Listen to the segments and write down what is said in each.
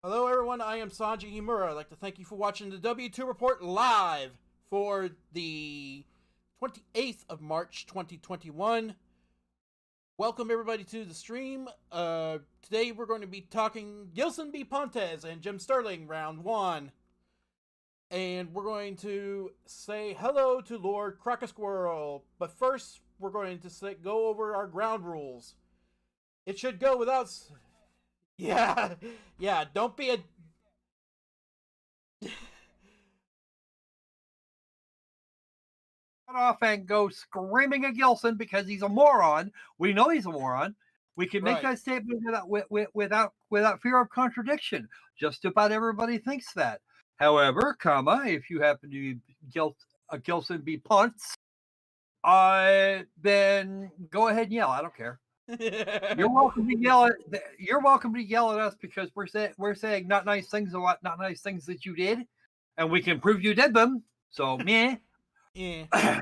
Hello everyone, I am Sanji Himura. I'd like to thank you for watching the W2 Report live for the 28th of March 2021. Welcome everybody to the stream. Today we're going to be talking Gilson B. Pontes and Jim Sterling, round 1. And we're going to say hello to Lord Crocosquirrel. But first, we're going to go over our ground rules. It should go without... Yeah, don't be a... off and go screaming at Gilson because he's a moron. We know he's a moron. We can make that statement without fear of contradiction. Just about everybody thinks that. However, if you happen to be Gilson B. Punts, then go ahead and yell. I don't care. You're welcome to yell at us because we're saying not nice things about not nice things that you did, and we can prove you did them. So meh. Yeah.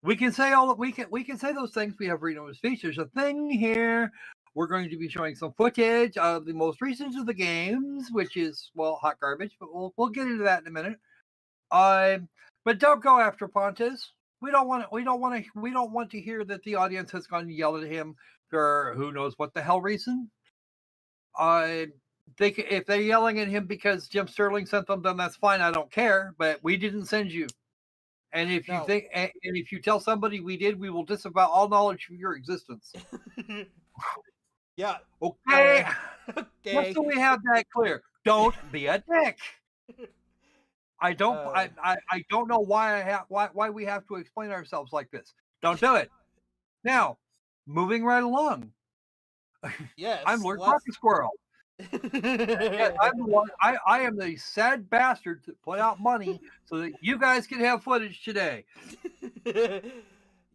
We can say we can say those things. We have freedom of speech. There's a thing here. We're going to be showing some footage of the most recent of the games, which is hot garbage. But we'll get into that in a minute. But don't go after Pontes. We don't want to hear that the audience has gone and yelled at him for who knows what the hell reason. If they're yelling at him because Jim Sterling sent them, then that's fine. I don't care. But we didn't send you. And if you tell somebody we did, we will disavow all knowledge of your existence. Yeah. Okay. Just so we have that clear. Don't be a dick. I don't know why we have to explain ourselves like this. Don't do it. Now, moving right along. Yes. I'm Lord Pocket Squirrel. I am the sad bastard to put out money so that you guys can have footage today.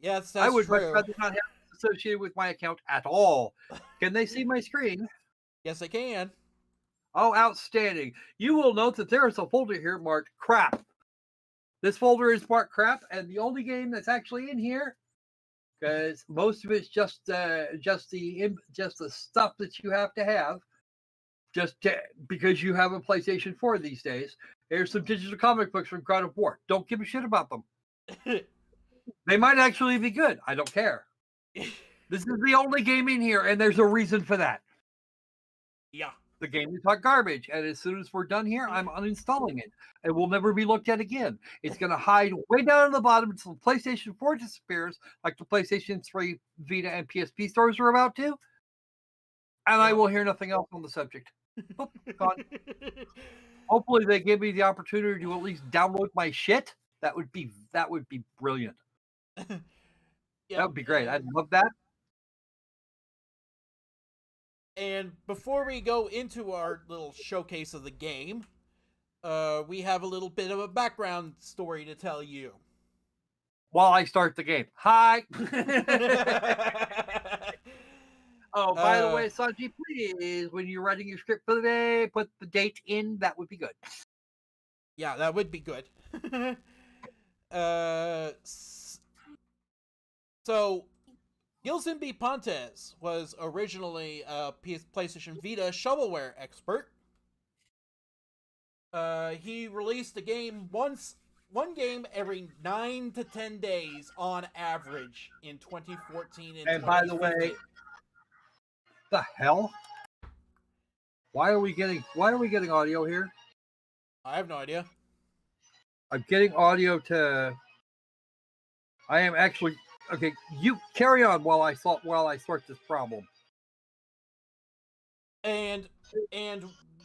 Yes, that's I would true. rather not have it associated with my account at all. Can they see my screen? Yes, they can. Oh, outstanding. You will note that there is a folder here marked crap. This folder is marked crap, and the only game that's actually in here, because most of it's just the stuff that you have to have. Because you have a PlayStation 4 these days. Here's some digital comic books from God of War. Don't give a shit about them. They might actually be good. I don't care. This is the only game in here, and there's a reason for that. Yeah. The game is hot garbage, and as soon as we're done here, I'm uninstalling it. It will never be looked at again. It's going to hide way down at the bottom until the PlayStation 4 disappears, like the PlayStation 3, Vita, and PSP stores are about to. And I will hear nothing else on the subject. Oh, gone. Hopefully they give me the opportunity to at least download my shit. That would be brilliant. That would be great. I'd love that. And before we go into our little showcase of the game, we have a little bit of a background story to tell you. While I start the game. Hi. Oh, by the way, Sanji, please, when you're writing your script for the day, put the date in. That would be good. Yeah, that would be good. So, Gilson B. Pontes was originally a PlayStation Vita shovelware expert. He released the game one game every 9 to 10 days on average in 2014 and 2015. By the way, the hell? Why are we getting audio here? I have no idea. I'm getting audio to. I am actually okay. You carry on while I sort this problem. And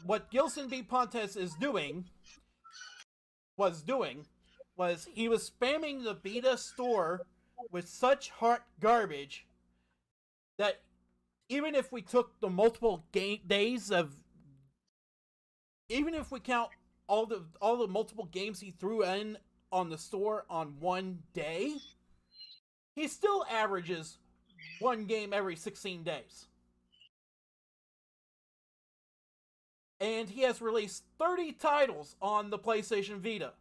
what Gilson B. Pontes was he was spamming the beta store with such hot garbage that even if we took the multiple days of, even if we count all the multiple games he threw in on the store on one day, he still averages one game every 16 days. And he has released 30 titles on the PlayStation Vita,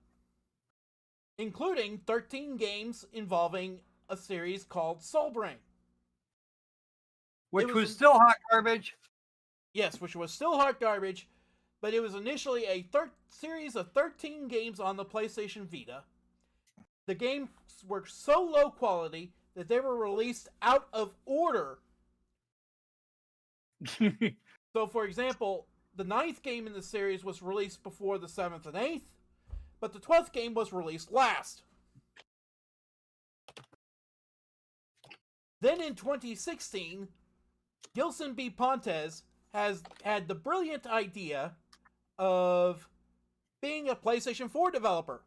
including 13 games involving a series called Soulbrain. Which was still hot garbage. Yes, which was still hot garbage. but it was initially a series of 13 games on the PlayStation Vita. The games were so low quality that they were released out of order. So, for example, the 9th game in the series was released before the 7th and 8th, but the 12th game was released last. Then in 2016, Gilson B. Pontes has had the brilliant idea of being a PlayStation 4 developer.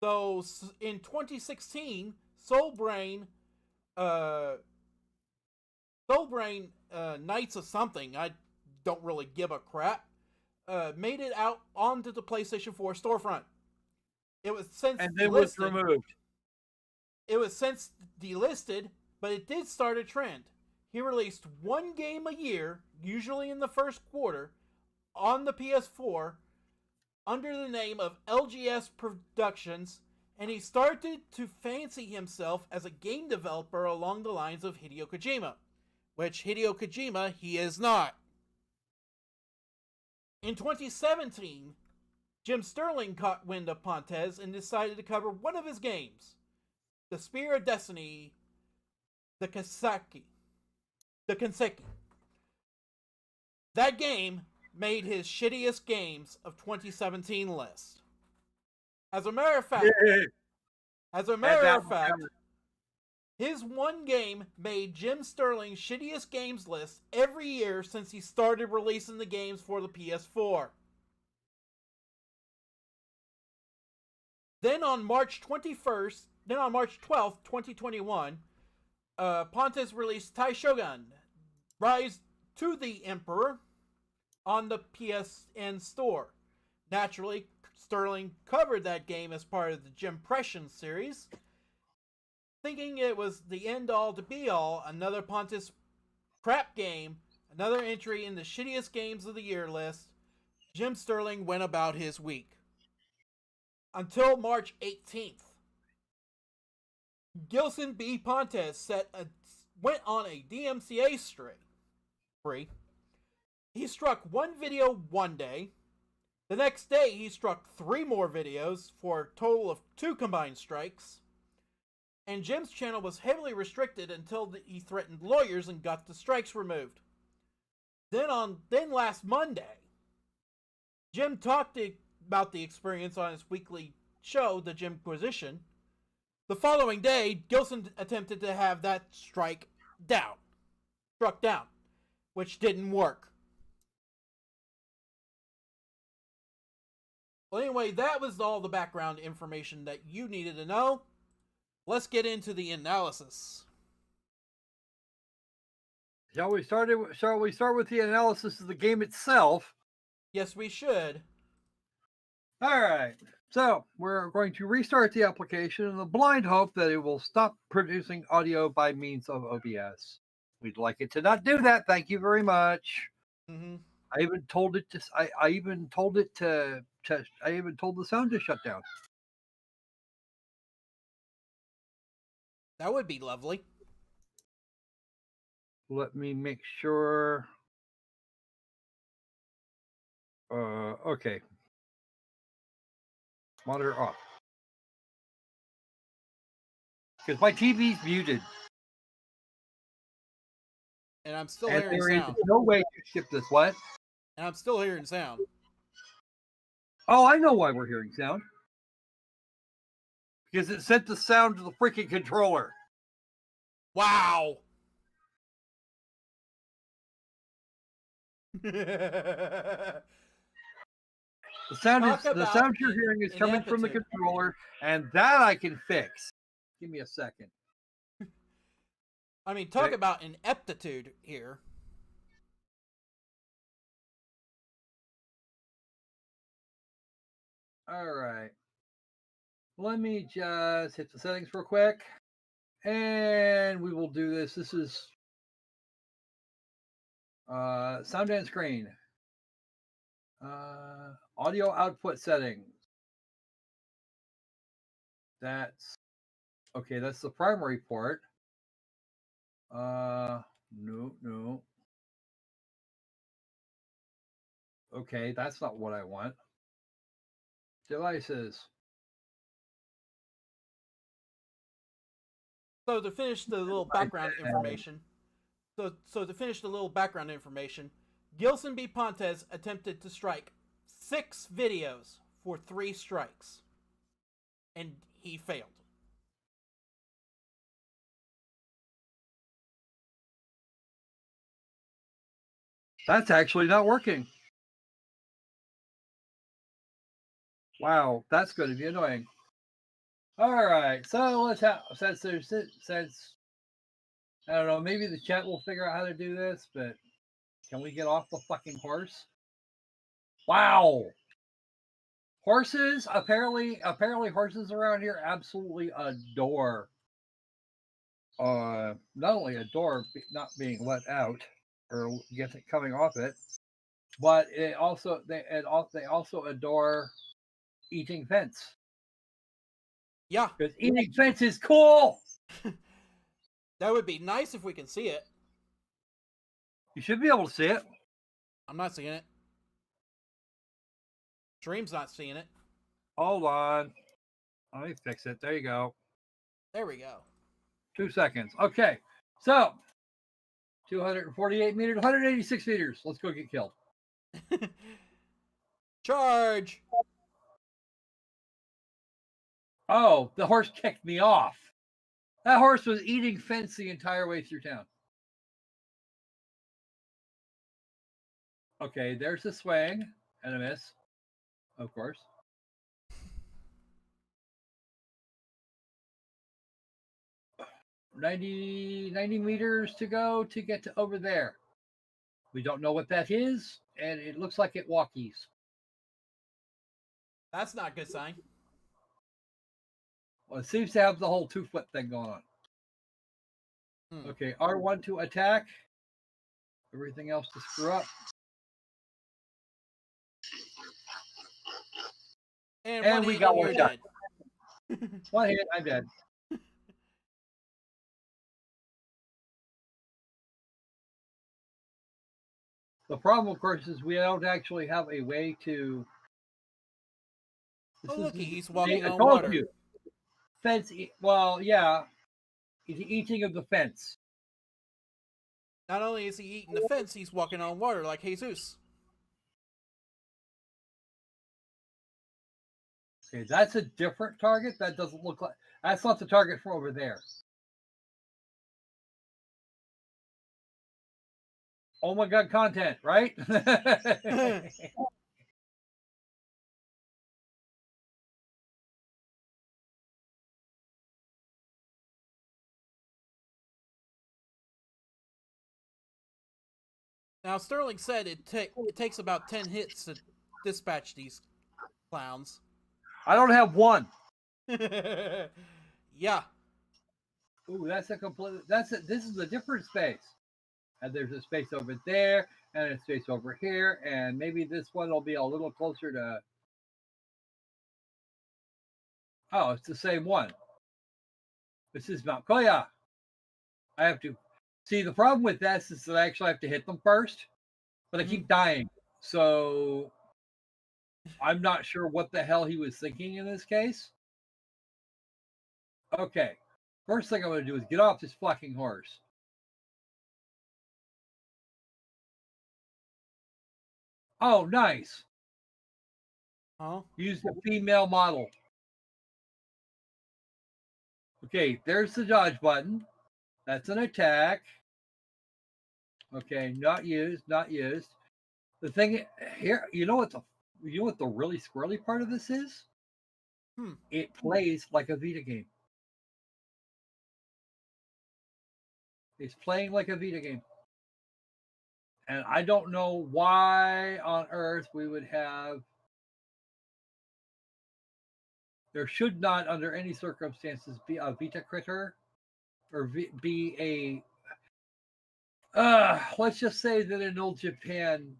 So in 2016, Soulbrain Knights of something, I don't really give a crap, made it out onto the PlayStation 4 storefront. It was since and then was removed. It was since delisted, but it did start a trend. He released one game a year, usually in the first quarter, on the PS4 under the name of LGS Productions, and he started to fancy himself as a game developer along the lines of Hideo Kojima, which Hideo Kojima he is not. In 2017, Jim Sterling caught wind of Pontes and decided to cover one of his games, The Spear of Destiny, the Kanseki. That game made his shittiest games of 2017 list. As a matter of fact, his one game made Jim Sterling's shittiest games list every year since he started releasing the games for the PS4. Then on March 12th, 2021, Pontes released Tai Shogun, Rise to the Emperor, on the PSN store. Naturally, Sterling covered that game as part of the Jimpression series, thinking it was the end-all to be-all, another Pontes crap game, another entry in the shittiest games of the year list. Jim Sterling went about his week. Until March 18th. Gilson B. Pontes went on a DMCA spree. He struck one video one day. The next day, he struck 3 more videos for a total of 2 combined strikes. And Jim's channel was heavily restricted until he threatened lawyers and got the strikes removed. Then last Monday, Jim talked about the experience on his weekly show, The Jimquisition. The following day, Gilson attempted to have that struck down, which didn't work. Well, anyway, that was all the background information that you needed to know. Let's get into the analysis. Shall we start with the analysis of the game itself? Yes, we should. All right. So we're going to restart the application in the blind hope that it will stop producing audio by means of OBS. We'd like it to not do that. Thank you very much. Mm-hmm. I even told it to. I even told the sound to shut down. That would be lovely. Let me make sure. Okay. Monitor off. Because my TV's muted. And I'm still hearing sound. There is no way to skip this. What? And I'm still hearing sound. Oh, I know why we're hearing sound. Because it sent the sound to the freaking controller. Wow. The sound you're hearing is coming from the controller, and that I can fix. Give me a second. I mean, talk about ineptitude here. All right. Let me just hit the settings real quick. And we will do this. This is sound and screen. Audio output settings. That's okay. That's the primary port. No. Okay, that's not what I want. Devices. So to finish the little background information, Gilson B. Pontes attempted to strike 6 videos for 3 strikes, and he failed. That's actually not working. Wow, that's going to be annoying. All right, so let's have since I don't know, maybe the chat will figure out how to do this, but can we get off the fucking horse? Wow. Horses, apparently horses around here absolutely adore not only adore not being let out or coming off it, but they also adore eating fence. Yeah. Because eating fence is cool. That would be nice if we can see it. You should be able to see it. I'm not seeing it. Stream's not seeing it. Hold on. Let me fix it. There you go. There we go. 2 seconds. Okay. So 248 meters, 186 meters. Let's go get killed. Charge! Oh, the horse kicked me off. That horse was eating fence the entire way through town. Okay, there's a swing and a miss, of course. Ninety meters to go to get to over there. We don't know what that is, and it looks like it walkies. That's not a good sign. Well, it seems to have the whole 2-foot thing going on. Okay, R1 to attack. Everything else to screw up. And we got one shot. Dead. One hit, I'm dead. The problem, of course, is we don't actually have a way to. Look, he's walking on water. You. Fence. Well, yeah, he's eating of the fence. Not only is he eating the fence, he's walking on water like Jesus. Okay, that's a different target. That doesn't look like. That's not the target from over there. Oh my God, content, right? Now, Sterling said it takes about 10 hits to dispatch these clowns. I don't have one. Yeah. Ooh, that's a complete. This is a different space. And there's a space over there, and a space over here, and maybe this one will be a little closer to. Oh, it's the same one. This is Mount Koya. I have to see the problem with this is that I actually have to hit them first, but I keep dying. So I'm not sure what the hell he was thinking in this case. Okay. First thing I'm going to do is get off this fucking horse. Oh, nice. Oh. Use the female model. Okay, there's the dodge button. That's an attack. Okay, not used. The thing here, you know what the really squirrely part of this is? It plays like a Vita game. It's playing like a Vita game. And I don't know why on earth we would have. There should not, under any circumstances, be a Vita critter or be a. Let's just say that in old Japan,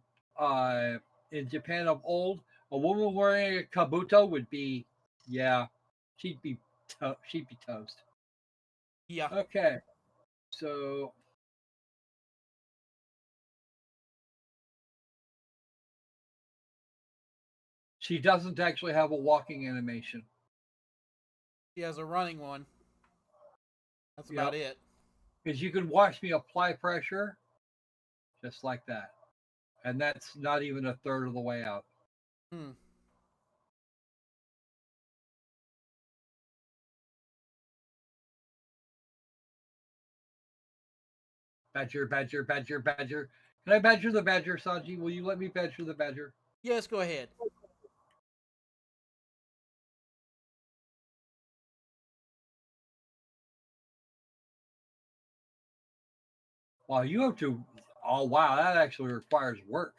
in Japan of old, a woman wearing a kabuto would be, yeah, she'd be toast. Yeah. Okay, so She doesn't actually have a walking animation. She has a running one. That's about it. Because you can watch me apply pressure just like that. And that's not even a third of the way out. Hmm. Badger, badger, badger, badger. Can I badger the badger, Sanji? Will you let me badger the badger? Yes, go ahead. Wow, you have to. Oh, wow, that actually requires work.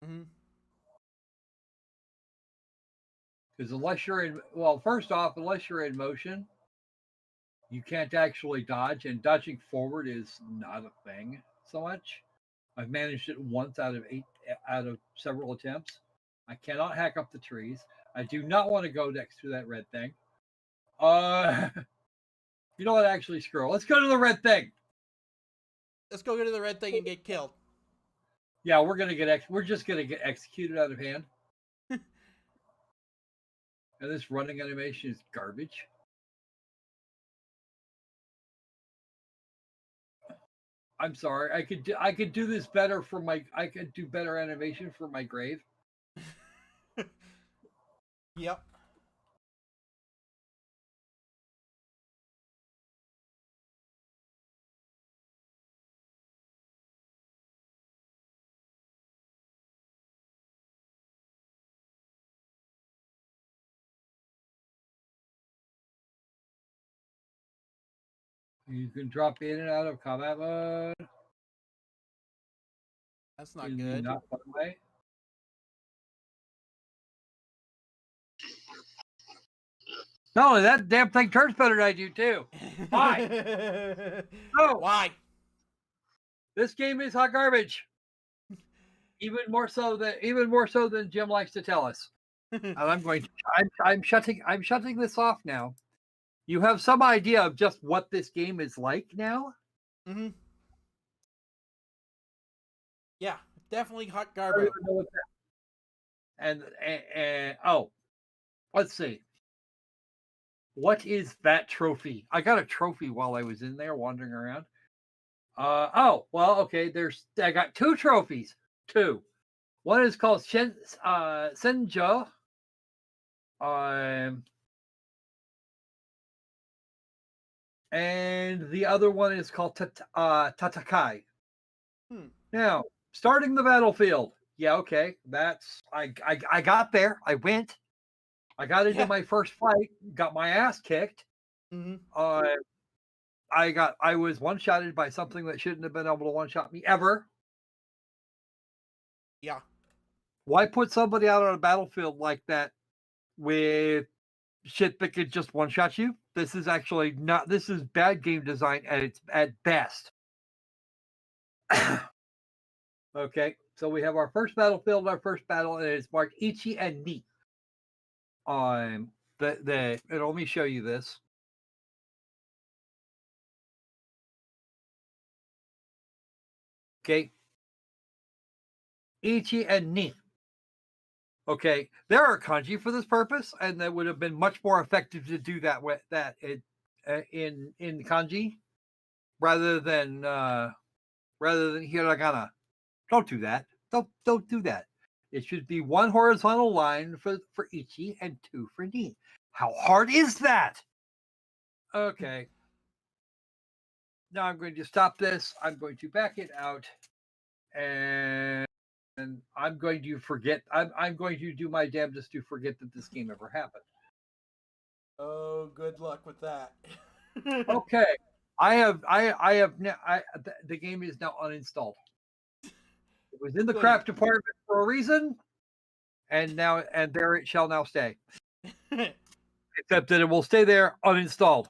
Mm-hmm. Because unless you're in, well, first off, unless you're in motion, you can't actually dodge, and dodging forward is not a thing so much. I've managed it once out of several attempts. I cannot hack up the trees. I do not want to go next to that red thing. You know what? Actually, screw it. Let's go to the red thing. Let's go to the red thing and get killed. Yeah, we're just gonna get executed out of hand. And this running animation is garbage. I'm sorry. I could do this better for my. I could do better animation for my grave. Yep. You can drop in and out of combat mode. That's not good. Not fun way. No, that damn thing turns better than I do too. Why? No. Why? This game is hot garbage. Even more so than Jim likes to tell us. And I'm shutting this off now. You have some idea of just what this game is like now? Mm-hmm. Yeah, definitely hot garbage. And oh, let's see. What is that trophy? I got a trophy while I was in there wandering around. Oh, well, okay. I got two trophies. Two. One is called Senjo. And the other one is called Tatakai. Now, starting the battlefield. Yeah, okay. That's I got there. I went. I got into my first fight, got my ass kicked. Mm-hmm. I was one-shotted by something that shouldn't have been able to one-shot me ever. Yeah. Why put somebody out on a battlefield like that with shit that could just one-shot you? This is actually not. This is bad game design at best. Okay, so we have our first battlefield, our first battle, and it's marked Ichi and Ni. And let me show you this. Okay, Ichi and Ni. Okay, there are kanji for this purpose, and that would have been much more effective to do that with that in kanji rather than hiragana. Don't do that. Don't do that. It should be one horizontal line for Ichi and two for Ni. How hard is that? Okay. Now I'm going to stop this. I'm going to back it out, and I'm going to forget. I'm going to do my damnedest to forget that this game ever happened. Oh, good luck with that. Okay. The game is now uninstalled. It was in the crap department for a reason, and there it shall now stay. Except that it will stay there uninstalled.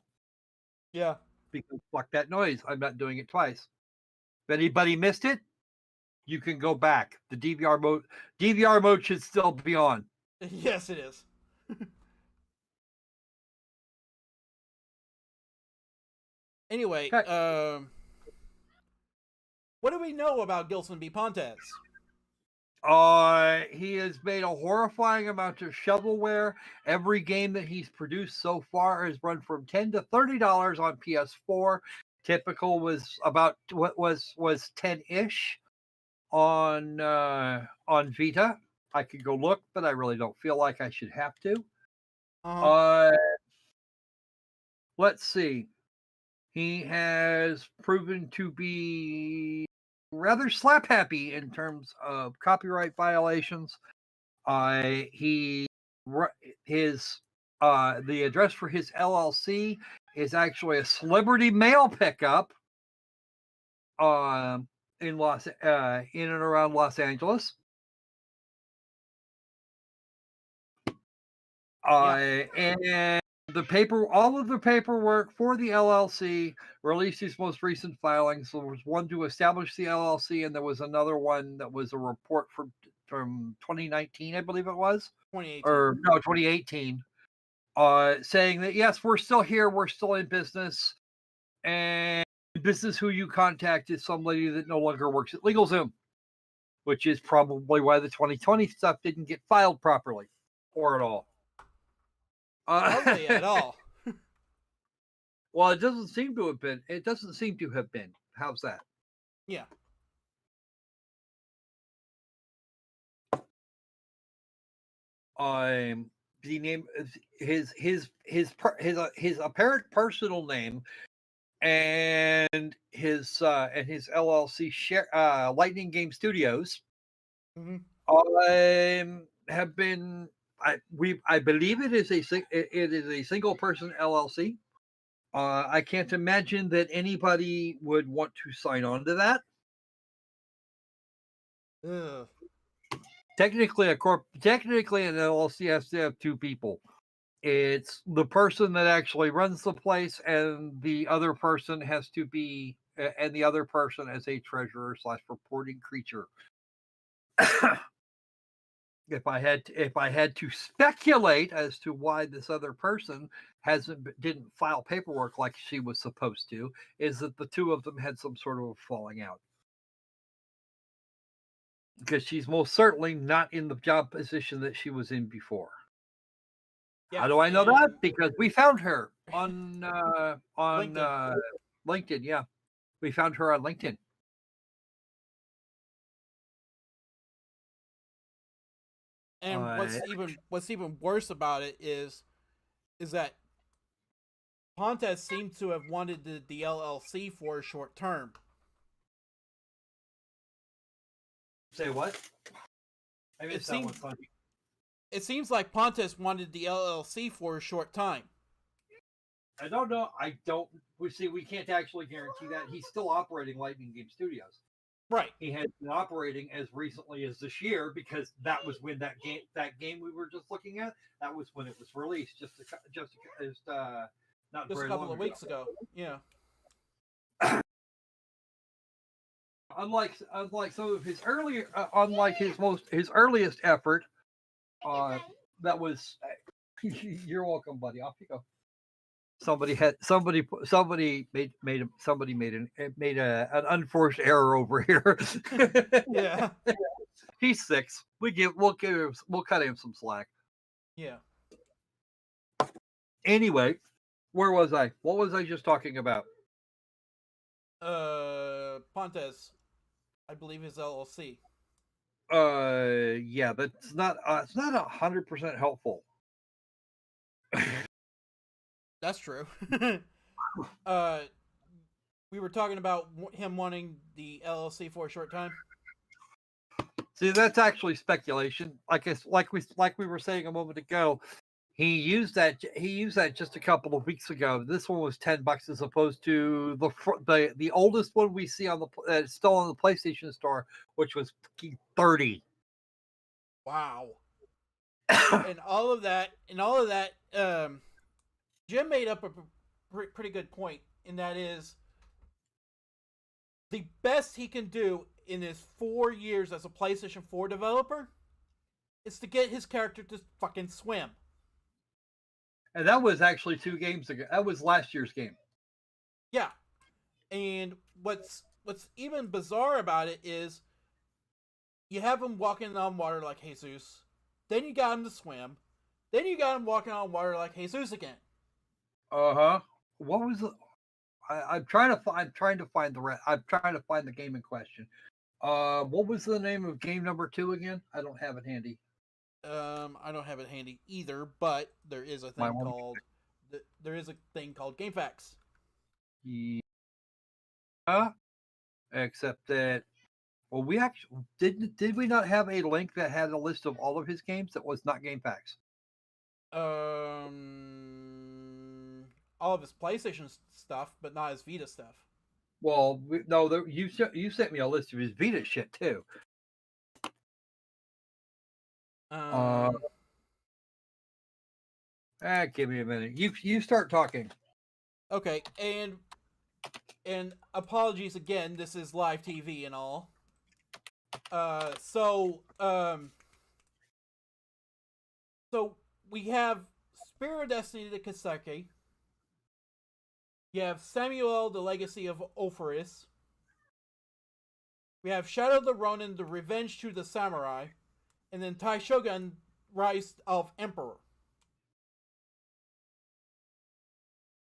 Yeah. Because fuck that noise. I'm not doing it twice. If anybody missed it, you can go back. The DVR mode should still be on. Yes, it is. Anyway, what do we know about Gilson B. Pontes? he has made a horrifying amount of shovelware. Every game that he's produced so far has run from $10 to $30 on PS4. Typical was about what was 10-ish on Vita. I could go look, but I really don't feel like I should have to. Let's see. He has proven to be rather slap happy in terms of copyright violations. The address for his LLC is actually a celebrity mail pickup in and around Los Angeles. And all of the paperwork for the LLC released his most recent filings. So there was one to establish the LLC, and there was another one that was a report from 2019, I believe it was. 2018. Or no, 2018. Saying that yes, we're still here, we're still in business, and business who you contact is somebody that no longer works at LegalZoom, which is probably why the 2020 stuff didn't get filed properly or at all. Hardly at all. Well, it doesn't seem to have been. It doesn't seem to have been. How's that? Yeah. The name, his apparent personal name, and his LLC share Lightning Game Studios, have been. I believe it is a single person LLC. I can't imagine that anybody would want to sign on to that. Ugh. Technically, an LLC has to have two people. It's the person that actually runs the place, and the other person has to be, and the other person as a treasurer / reporting creature. If I had to speculate as to why this other person didn't file paperwork like she was supposed to, is that the two of them had some sort of falling out. Because she's most certainly not in the job position that she was in before. Yeah, how do I know that? Because we found her on LinkedIn. Yeah, we found her on LinkedIn. And what's even worse about it is that Pontes seemed to have wanted the LLC for a short term. Say what? I missed that one, funny. It seems like Pontes wanted the LLC for a short time. I don't know. We can't actually guarantee that. He's still operating Lightning Game Studios. Right. He has been operating as recently as this year, because that was when that game we were just looking at, that was when it was released, just a couple of weeks ago. Yeah. Unlike some of his earlier, his earliest effort, that was. You're welcome, buddy. Off you go. Somebody made an unforced error over here. Yeah. He's 6. We'll cut him some slack. Yeah. Anyway, where was I? What was I just talking about? Pontes, I believe his LLC. Yeah, that's not. It's not 100% helpful. That's true. We were talking about him wanting the LLC for a short time. See, that's actually speculation. Like we were saying a moment ago, he used that just a couple of weeks ago. This one was $10 as opposed to the oldest one we see on the still on the PlayStation Store, which was $30. Wow. and all of that, Jim made up a pretty good point, and that is the best he can do in his 4 years as a PlayStation 4 developer is to get his character to fucking swim. And that was actually 2 games ago. That was last year's game. Yeah. And what's even bizarre about it is you have him walking on water like Jesus. Then you got him to swim. Then you got him walking on water like Jesus again. Uh-huh. What was the I'm trying to find I'm trying to find the game in question. What was the name of game number 2 again? I don't have it handy. I don't have it handy either, but there is a thing called Game Facts. Yeah. Except that we actually did we not have a link that had a list of all of his games that was not Game Facts? All of his PlayStation stuff, but not his Vita stuff. Well, you sent me a list of his Vita shit too. Give me a minute. You start talking. Okay, and apologies again. This is live TV and all. So we have Spirit of Destiny: The Kaseki. You have Samuel: The Legacy of Ophiris. We have Shadow of the Ronin: The Revenge to the Samurai, and then Tai Shogun: Rise of Emperor.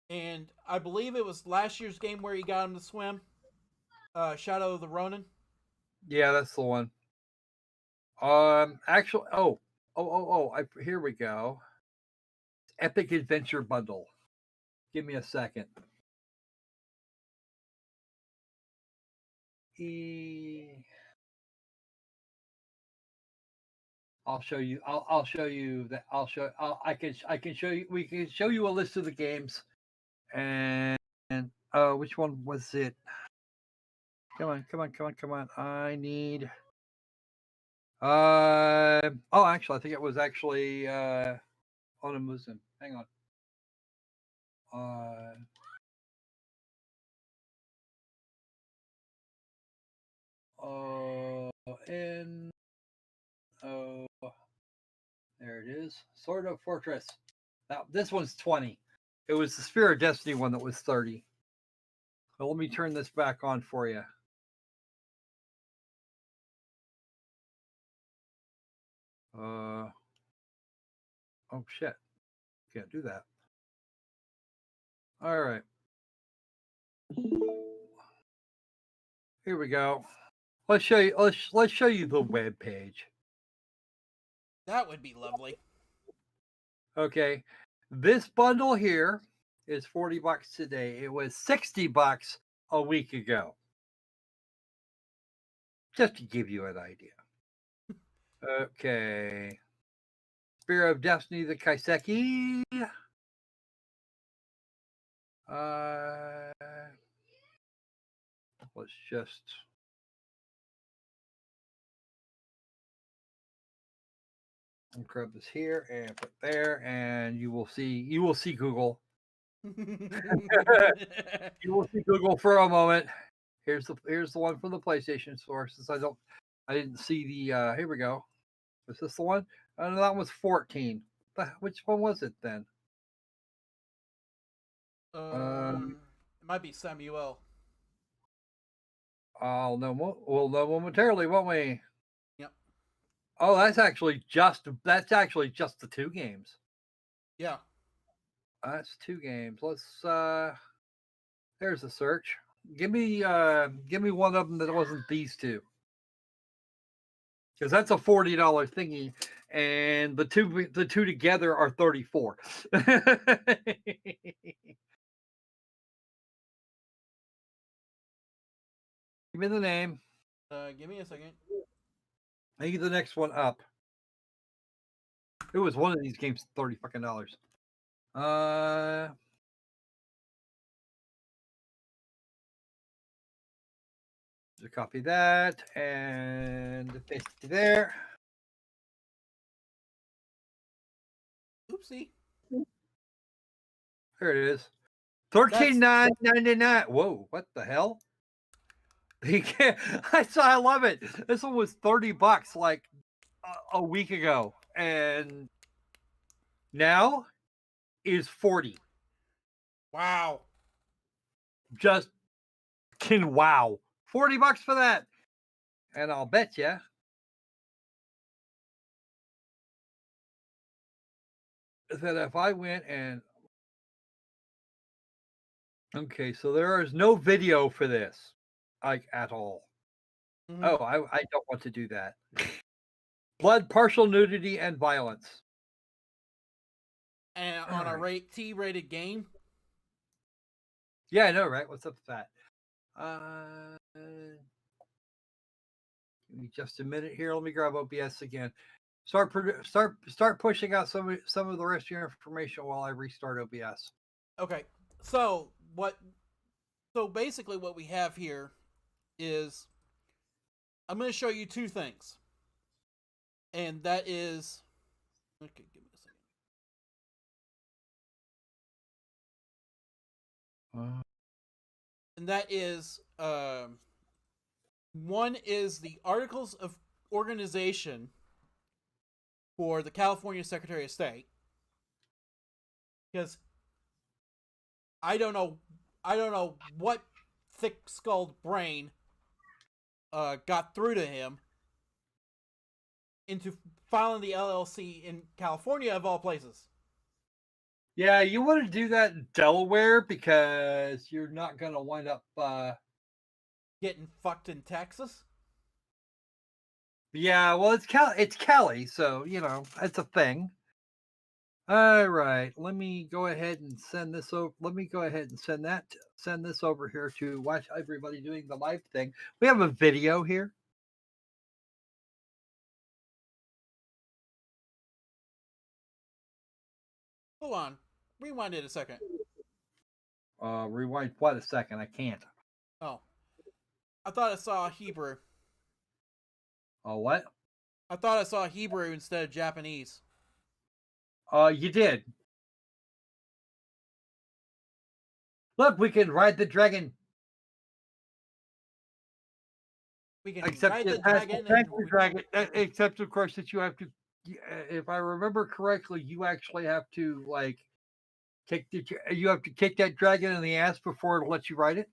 And I believe it was last year's game where he got him to swim. Shadow of the Ronin. Yeah, that's the one. Actually, here we go. Epic Adventure Bundle. Give me a second. I'll show you. I'll show you that. I can show you. We can show you a list of the games, and which one was it? Come on! I need. Actually, I think it was actually on a Muslim. Hang on. There it is. Sword of Fortress. Now this one's 20. It was the Spirit of Destiny one that was 30. So let me turn this back on for you. Oh shit. Can't do that. All right. Here we go. Let's show you let's show you the web page. That would be lovely. Okay. This bundle here is $40 today. It was $60 a week ago. Just to give you an idea. Okay. Spirit of Destiny: The Kaiseki. Let's just grab this here and put there, and you will see Google. You will see Google for a moment. Here's the one from the PlayStation Store. Since I didn't see the here we go. Is this the one? No, that was 14. Which one was it then? It might be Samuel. We'll know momentarily, won't we? Yep. Oh, that's actually just the 2 games. Yeah. That's 2 games. Let's there's a search. Give me one of them that wasn't these 2. Because that's a $40 thingy, and the two together are 34. Give me the name. Give me a second. I think the next one up. It was one of these games, $30 fucking. Just copy that and paste it there. Oopsie. There it is. $13.99. Whoa, what the hell? I love it. This one was $30 like a week ago, and now is 40. Wow. Just wow. $40 for that. And I'll bet you that if I went and okay, so there is no video for this, like at all. Mhm. Oh, I don't want to do that. Blood, partial nudity, and violence. And All on a right. T-rated game. Yeah, I know, right? What's up with that? Give me just a minute here. Let me grab OBS again. Start pushing out some of the rest of your information while I restart OBS. Okay. So basically what we have here is I'm going to show you two things. And that is okay, give me a second. And that is one is the Articles of Organization for the California Secretary of State. Because I don't know what thick-skulled brain got through to him into filing the LLC in California of all places. Yeah, you want to do that in Delaware because you're not going to wind up getting fucked in Texas. Yeah, well, it's Cali, so you know it's a thing. All right, let me go ahead and send this over. Let me go ahead and send this over here to watch everybody doing the live thing. We have a video here. Hold on, rewind it a second. Rewind what a second. I can't. Oh, I thought I saw Hebrew. Oh, what? I thought I saw Hebrew instead of Japanese. You did. Look, we can ride the dragon. We can Except ride the dragon. Except, of course, that you have to. If I remember correctly, you actually have to like you have to kick that dragon in the ass before it'll let you ride it.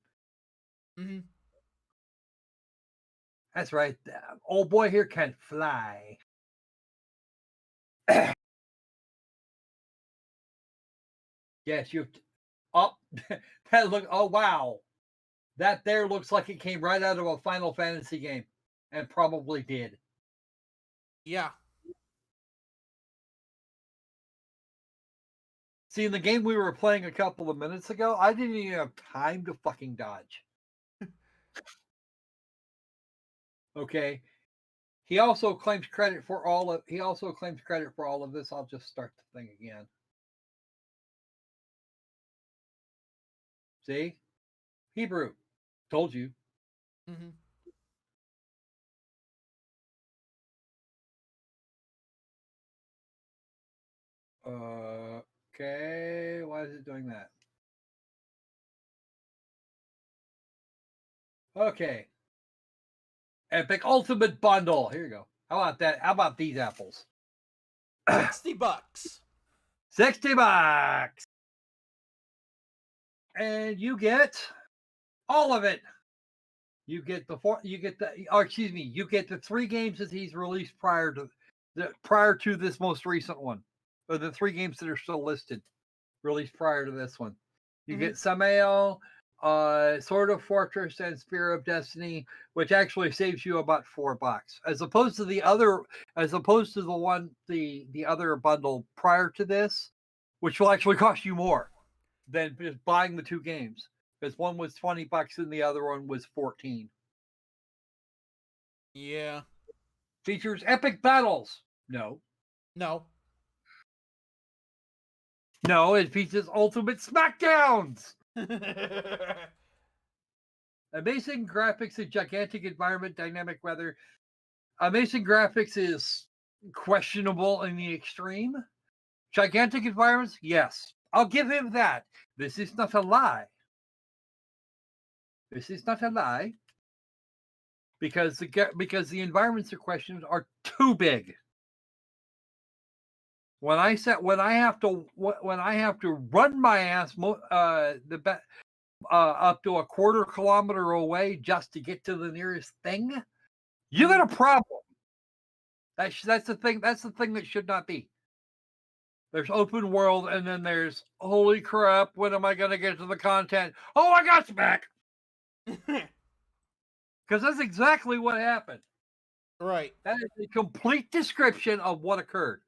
Mm-hmm. That's right. Old boy here can fly. Yes, you. Oh, that look. Oh wow, that there looks like it came right out of a Final Fantasy game, and probably did. Yeah. See, in the game we were playing a couple of minutes ago, I didn't even have time to fucking dodge. Okay. He also claims credit for all of this. I'll just start the thing again. See? Hebrew. Told you. Mm-hmm. Okay. Why is it doing that? Okay. Epic Ultimate Bundle. Here you go. How about that? How about these apples? $60. $60. And you get all of it. You get the three games that he's released prior to this most recent one. Or the three games that are still listed, released prior to this one. You get Samael, Sword of Fortress, and Spear of Destiny, which actually saves you about $4, as opposed to the other bundle prior to this, which will actually cost you more than just buying the two games, because one was $20 and the other one was $14. Yeah. Features epic battles. No. No, it features ultimate smackdowns. Amazing graphics and gigantic environment, dynamic weather. Amazing graphics is questionable in the extreme. Gigantic environments, yes. I'll give him that. This is not a lie. Because the environments in question are too big. When I have to run my ass up to a quarter kilometer away just to get to the nearest thing, you got a problem. That's the thing. That's the thing that should not be. There's open world, and then there's, holy crap, when am I going to get to the content? Oh, I got you back! Because that's exactly what happened. Right. That is a complete description of what occurred.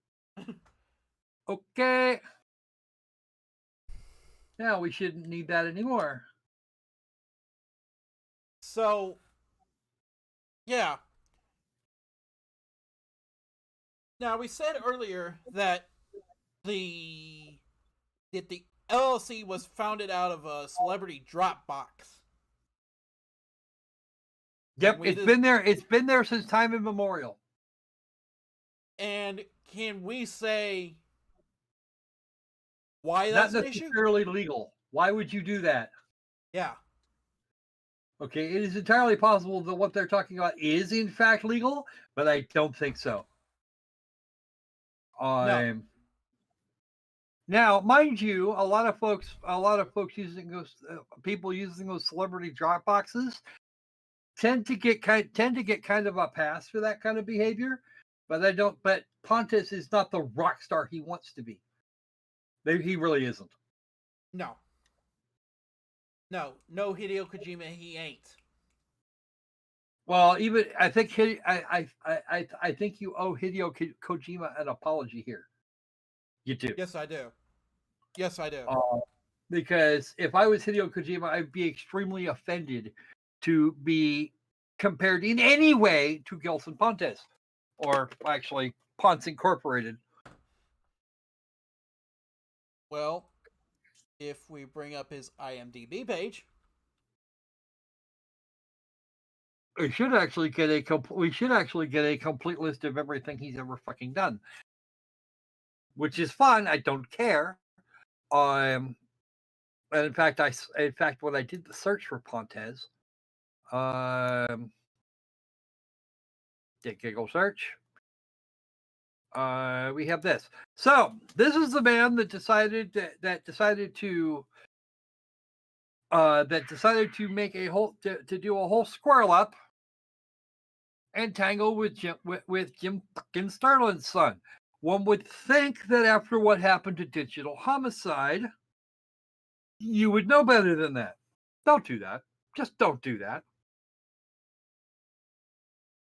Okay. Now we shouldn't need that anymore. So, yeah. Now, we said earlier that the LLC was founded out of a celebrity Dropbox. Yep, been there. It's been there since time immemorial. And can we say why that's not an issue? necessarily legal? Why would you do that? Yeah. Okay, it is entirely possible that what they're talking about is in fact legal, but I don't think so. No. Now, mind you, a lot of folks using those people using those celebrity drop boxes tend to get kind of a pass for that kind of behavior, but I don't. But Pontus is not the rock star he wants to be. He really isn't. No, Hideo Kojima, he ain't. Well, even I think I think you owe Hideo Kojima an apology here. You do. Yes, I do. Because if I was Hideo Kojima, I'd be extremely offended to be compared in any way to Gelson Pontes, or actually Ponce Incorporated. Well, if we bring up his IMDb page, we should actually get a complete list of everything he's ever fucking done, which is fun. I don't care. And in fact, when I did the search for Pontes, did Giggle search. We have this. So this is the man that decided to make a whole to do a whole squirrel up and tangle with Jim fucking Starlin's son. One would think that after what happened to Digital Homicide, you would know better than that. Don't do that. Just don't do that.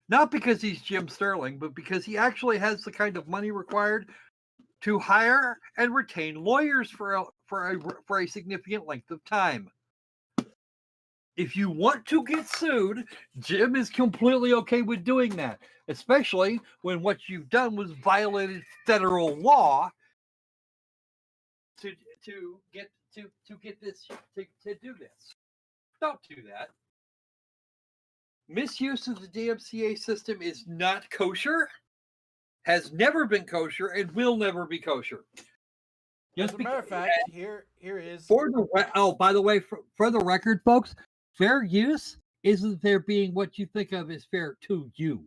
Not because he's Jim Sterling, but because he actually has the kind of money required to hire and retain lawyers for a significant length of time. If you want to get sued, Jim is completely okay with doing that, especially when what you've done was violated federal law to do this. Don't do that. Misuse of the DMCA system is not kosher, has never been kosher, and will never be kosher. As a matter of fact, here is... by the way, for the record, folks, fair use isn't there being what you think of as fair to you.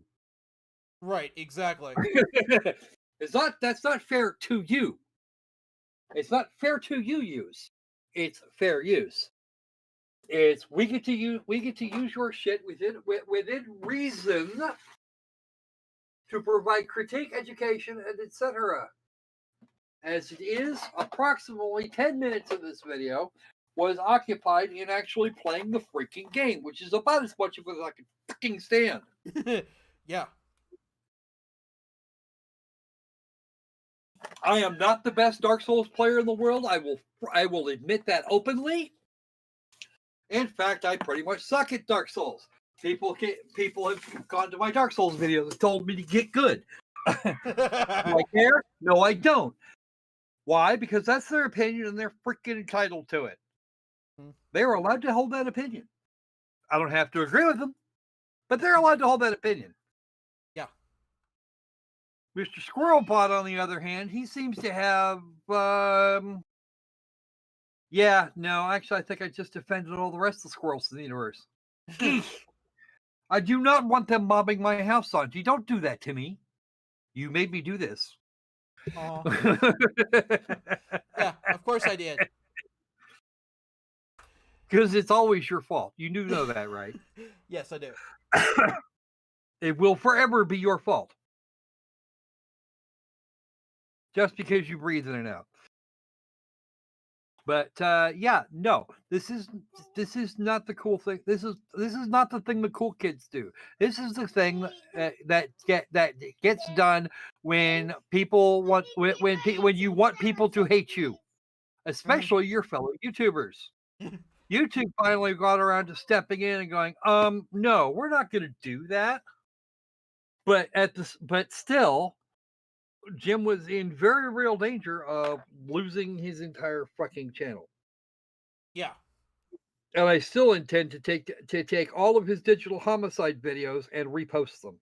Right, exactly. That's not fair to you. It's not fair to use. It's fair use. It's we get to use your shit within reason to provide critique, education, and etc. As it is, approximately 10 minutes of this video was occupied in actually playing the freaking game, which is about as much of it as I can fucking stand. Yeah. I am not the best Dark Souls player in the world. I will admit that openly. In fact, I pretty much suck at Dark Souls. People have gone to my Dark Souls videos and told me to get good. Do I care? No, I don't. Why? Because that's their opinion and they're freaking entitled to it. They are allowed to hold that opinion. I don't have to agree with them, but they're allowed to hold that opinion. Yeah. Mr. Squirrelbot, on the other hand, he seems to have... Yeah, no, actually, I think I just offended all the rest of the squirrels in the universe. I do not want them mobbing my house on. You don't do that to me. You made me do this. Yeah, of course I did. Because it's always your fault. You do know that, right? Yes, I do. It will forever be your fault. just because you breathe in and out. But yeah, no, this is not the cool thing. This is not the thing the cool kids do. This is the thing that gets done when people want when you want people to hate you, especially your fellow YouTubers. YouTube finally got around to stepping in and going, no, we're not going to do that. But still, Jim was in very real danger of losing his entire fucking channel. Yeah. And I still intend to take all of his digital homicide videos and repost them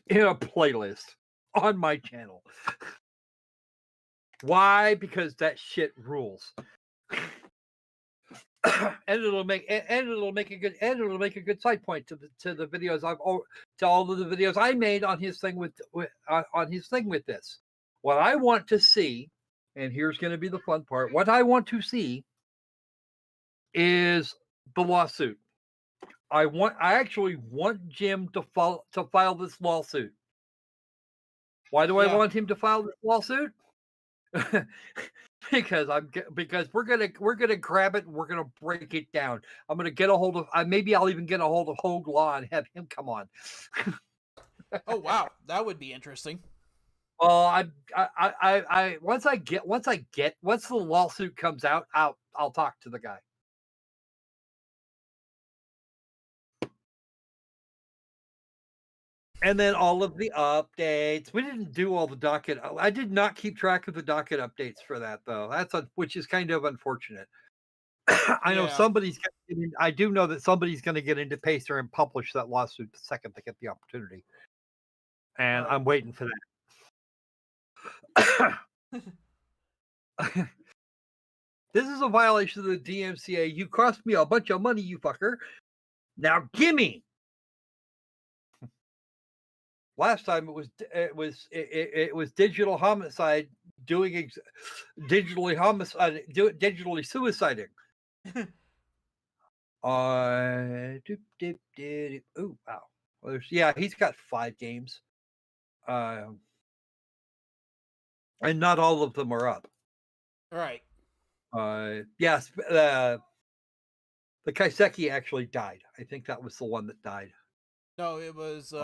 in a playlist on my channel. Why? Because that shit rules. and it'll make a good side point to the videos to all of the videos I made on his thing with this. What I want to see, and here's going to be the fun part. What I want to see is the lawsuit. I actually want Jim to file this lawsuit. Why do I want him to file this lawsuit? because we're gonna grab it and we're gonna break it down. I'm gonna get a hold of maybe I'll even get a hold of Hogue Law and have him come on. Oh wow, that would be interesting. Well, once the lawsuit comes out, I'll talk to the guy. And then all of the updates. We didn't do all the docket. I did not keep track of the docket updates for that, though. Which is kind of unfortunate. I know I do know that somebody's going to get into Pacer and publish that lawsuit the second they get the opportunity. And I'm waiting for that. This is a violation of the DMCA. You cost me a bunch of money, you fucker. Now gimme. Last time it was digital homicide digitally suiciding. Oh wow. Well, he's got 5 games. And not all of them are up. Right. Yes, the Kaiseki actually died. I think that was the one that died. No, it was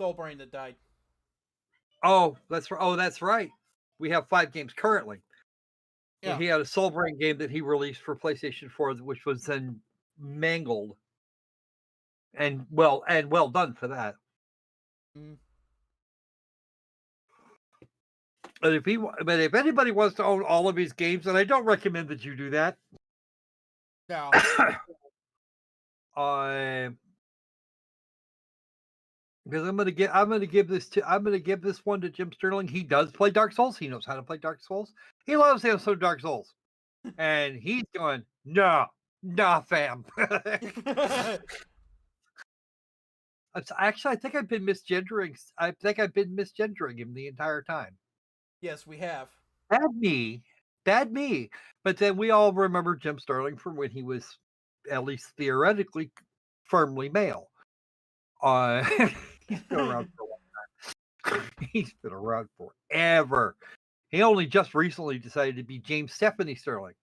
Soulbrain that died. Oh, that's right. We have 5 games currently. Yeah. He had a Soulbrain game that he released for PlayStation 4, which was then mangled. And well done for that. Mm. But if anybody wants to own all of his games, and I don't recommend that you do that. No. Because I'm gonna give this one to Jim Sterling. He does play Dark Souls. He knows how to play Dark Souls. He loves some Dark Souls, and he's going, nah, fam. Actually, I think I've been misgendering. him the entire time. Yes, we have. Bad me. But then we all remember Jim Sterling from when he was, at least theoretically, firmly male. He's been around for a long time. He's been around forever. He only just recently decided to be James Stephanie Sterling,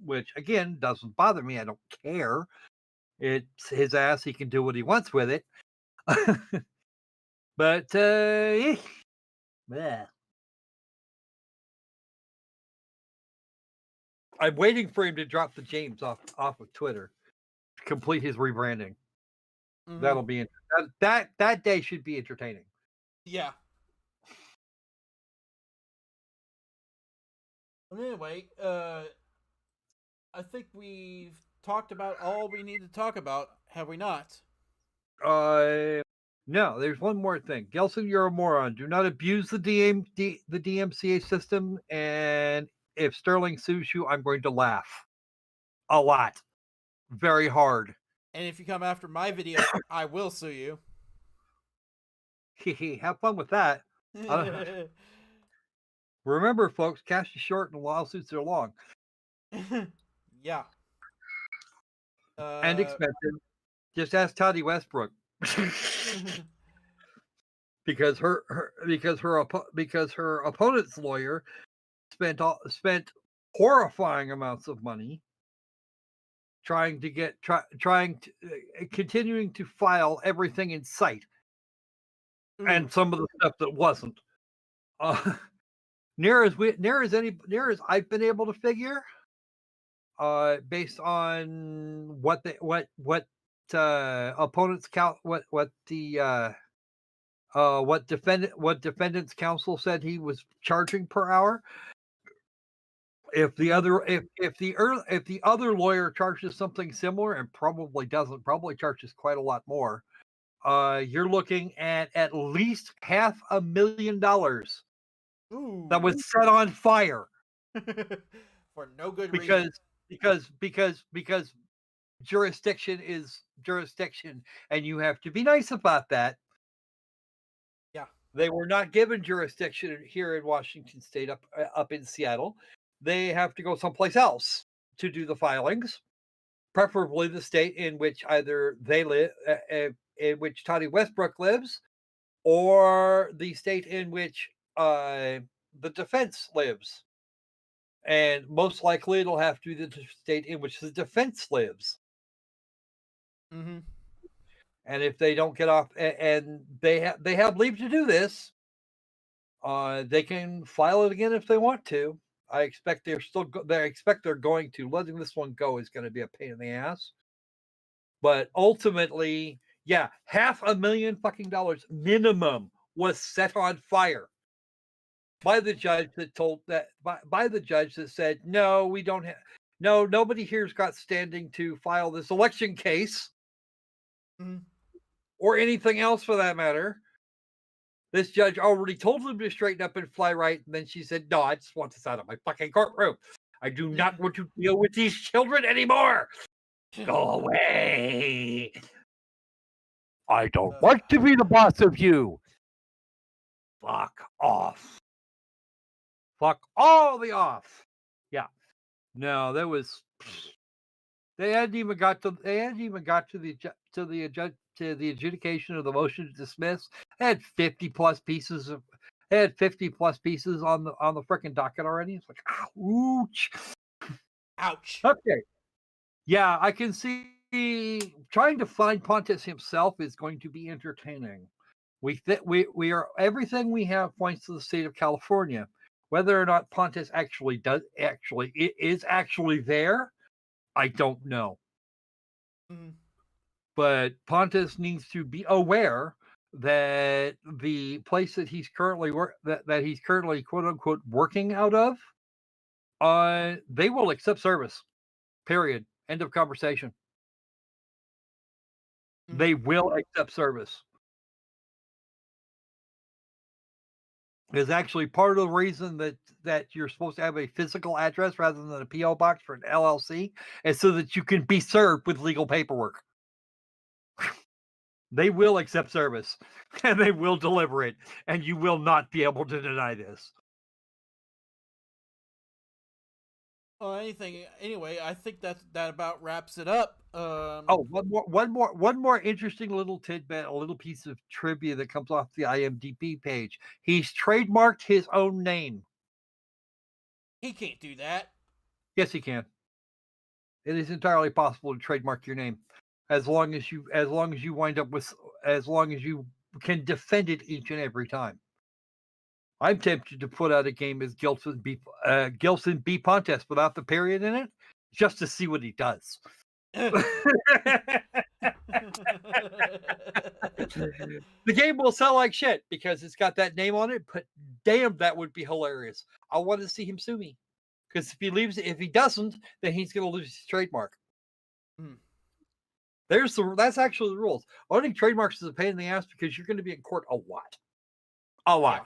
which again doesn't bother me. I don't care. It's his ass. He can do what he wants with it. But yeah. I'm waiting for him to drop the James off of Twitter to complete his rebranding. Mm-hmm. That'll be that day should be entertaining. Yeah. Anyway, I think we've talked about all we need to talk about, have we not? No, there's one more thing. Gelson, you're a moron. Do not abuse the DMCA system, and if Sterling sues you, I'm going to laugh a lot, very hard. And if you come after my video, I will sue you. Have fun with that. Remember, folks, cash is short and lawsuits are long. Yeah. And expensive. Just ask Toddy Westbrook. because her opponent's lawyer spent horrifying amounts of money continuing to file everything in sight, and some of the stuff that wasn't. Near as I've been able to figure, based on what opponents count, what defendant's counsel said he was charging per hour. If the other lawyer charges something similar, and probably charges quite a lot more, you're looking at least $500,000 that was set on fire for no good reason. Because jurisdiction is jurisdiction, and you have to be nice about that. Yeah, they were not given jurisdiction here in Washington State, up in Seattle. They have to go someplace else to do the filings, preferably the state in which either they live, in which Toddy Westbrook lives, or the state in which the defense lives. And most likely it'll have to be the state in which the defense lives. Mm-hmm. And if they don't get off, and they have leave to do this, they can file it again if they want to. I expect they're going to. Letting this one go is going to be a pain in the ass. But ultimately, yeah, $500,000 fucking minimum was set on fire by the judge that said, no, we don't have, no, nobody here's got standing to file this election case, or anything else for that matter. This judge already told them to straighten up and fly right, and then she said, no, I just want this out of my fucking courtroom. I do not want to deal with these children anymore. Go away. I don't like to be the boss of you. Fuck off. Fuck all the off. Yeah. No, that was. They hadn't even got to the adjudication of the motion to dismiss. They had 50 plus pieces on the freaking docket already. It's like, ouch. Ouch. Okay. Yeah, I can see trying to find Pontus himself is going to be entertaining. We are, everything we have points to the state of California. Whether or not Pontus is actually there, I don't know. Mm-hmm. But Pontus needs to be aware that the place that he's currently quote unquote working out of, they will accept service. Period. End of conversation. Mm-hmm. They will accept service. Is actually part of the reason that you're supposed to have a physical address rather than a P.O. box for an LLC, is so that you can be served with legal paperwork. They will accept service, and they will deliver it, and you will not be able to deny this. Well, anyway, I think that about wraps it up. One more interesting little tidbit, a little piece of trivia that comes off the IMDb page. He's trademarked his own name. He can't do that. Yes, he can. It is entirely possible to trademark your name, as long as you can defend it each and every time. I'm tempted to put out a game as Gilson B. Pontes without the period in it, just to see what he does. The game will sell like shit because it's got that name on it, but damn, that would be hilarious. I want to see him sue me, because if he doesn't, then he's going to lose his trademark. That's actually the rules. Owning trademarks is a pain in the ass because you're going to be in court a lot. Yeah.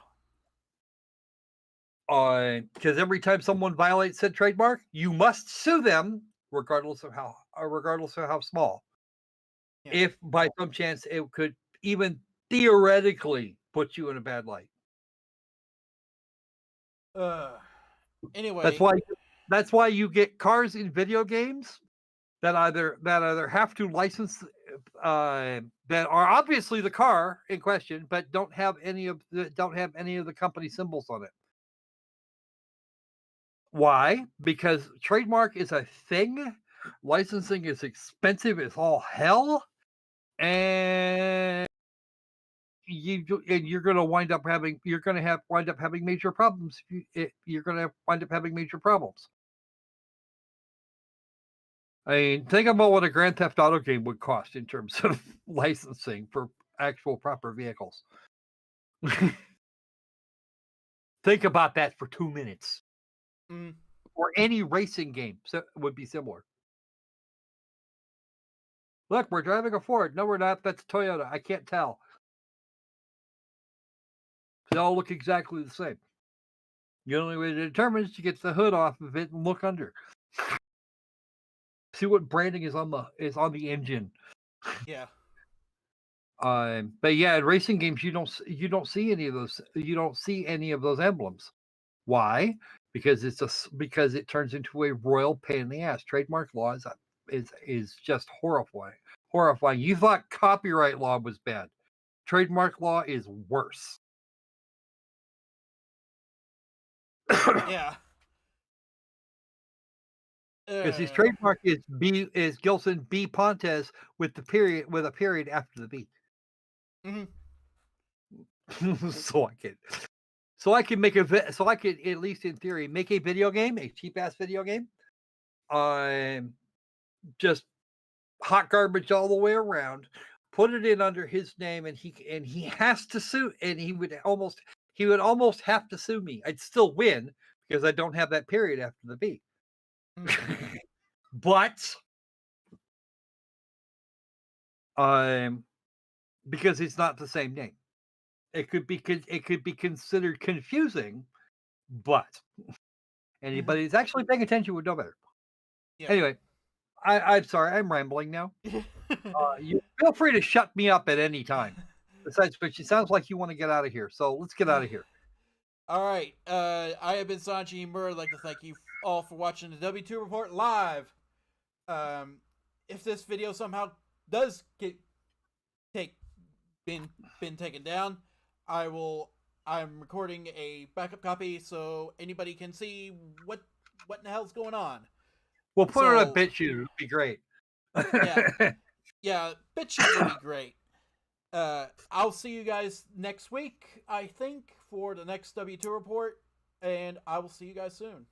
Because every time someone violates said trademark, you must sue them, regardless of how small. Yeah. If by some chance it could even theoretically put you in a bad light. Anyway, that's why you get cars in video games that either have to license that are obviously the car in question, but don't have any of the company symbols on it. Why? Because trademark is a thing. Licensing is expensive as all hell, and you're going to wind up having major problems. You're going to wind up having major problems. I mean, think about what a Grand Theft Auto game would cost in terms of licensing for actual proper vehicles. Think about that for 2 minutes. Or any racing game would be similar. Look, we're driving a Ford. No, we're not. That's a Toyota. I can't tell. They all look exactly the same. The only way to determine is to get the hood off of it and look under. See what branding is on the engine. Yeah. But yeah, in racing games, you don't see any of those. You don't see any of those emblems. Why? Because it turns into a royal pain in the ass. Trademark law is just horrifying. Horrifying. You thought copyright law was bad. Trademark law is worse. Yeah. Because his trademark is Gilson B. Pontes with a period after the B. So I can at least in theory make a video game, a cheap ass video game. Just hot garbage all the way around. Put it in under his name, and he has to sue, and he would almost have to sue me. I'd still win because I don't have that period after the B. But because it's not the same name, it could be considered confusing. But anybody that's actually paying attention would know better. Yeah. Anyway, I'm sorry, I'm rambling now. You feel free to shut me up at any time. Besides which, it sounds like you want to get out of here. So let's get out of here. All right. I have been Sanji Imura. I'd like to thank you all for watching the W2 Report live. If this video somehow does get been taken down, I'm recording a backup copy so anybody can see what in the hell's going on. We'll put it on BitChute. It'd be great. Yeah, BitChute would be great. I'll see you guys next week, I think, for the next W2 report, and I will see you guys soon.